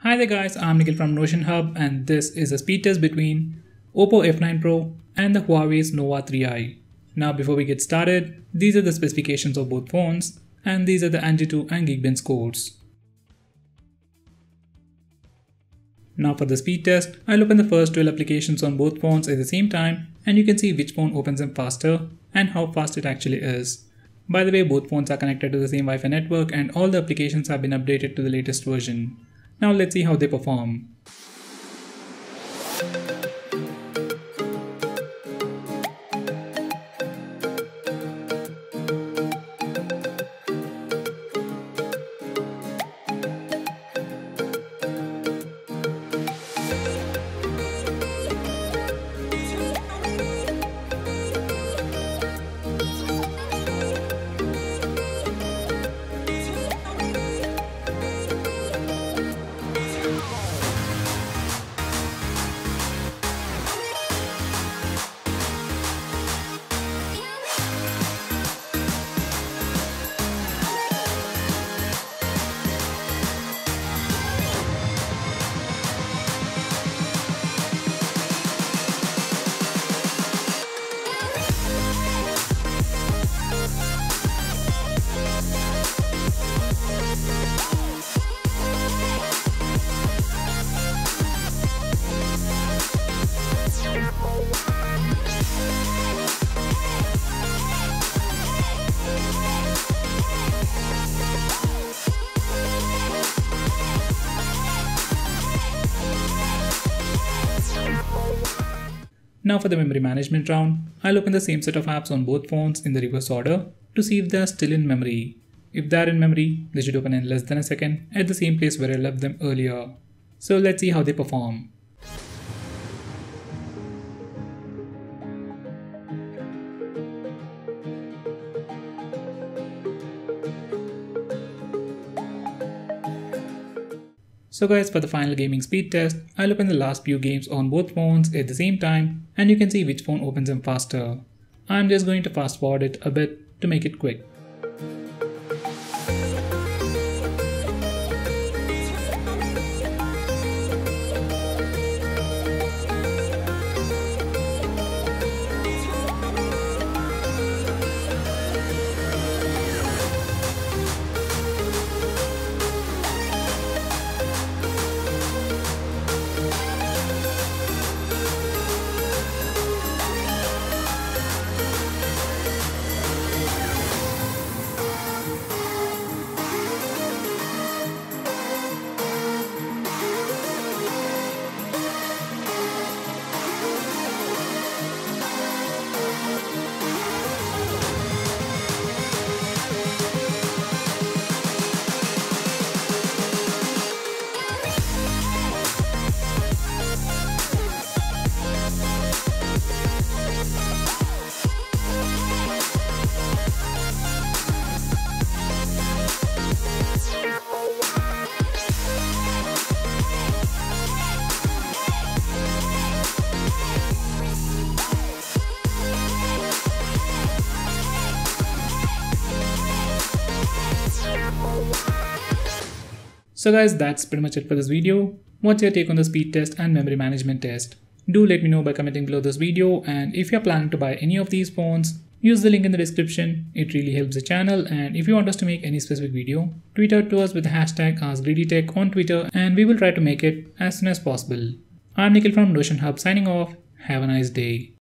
Hi there guys, I'm Nikhil from Notion Hub and this is a speed test between OPPO F9 Pro and the Huawei's Nova 3i. Now before we get started, these are the specifications of both phones and these are the Antutu and Geekbench scores. Now for the speed test, I'll open the first 12 applications on both phones at the same time and you can see which phone opens them faster and how fast it actually is. By the way, both phones are connected to the same Wi-Fi network and all the applications have been updated to the latest version. Now let's see how they perform. Now for the memory management round, I'll open the same set of apps on both phones in the reverse order to see if they are still in memory. If they are in memory, they should open in less than a second at the same place where I left them earlier. So let's see how they perform. So guys, for the final gaming speed test, I'll open the last few games on both phones at the same time and you can see which phone opens them faster. I'm just going to fast forward it a bit to make it quick. So guys, that's pretty much it for this video. What's your take on the speed test and memory management test? Do let me know by commenting below this video, and if you're planning to buy any of these phones, use the link in the description. It really helps the channel, and if you want us to make any specific video, tweet out to us with the hashtag AskGreedyTech on Twitter and we will try to make it as soon as possible. I'm Nikhil from Notion Hub signing off. Have a nice day.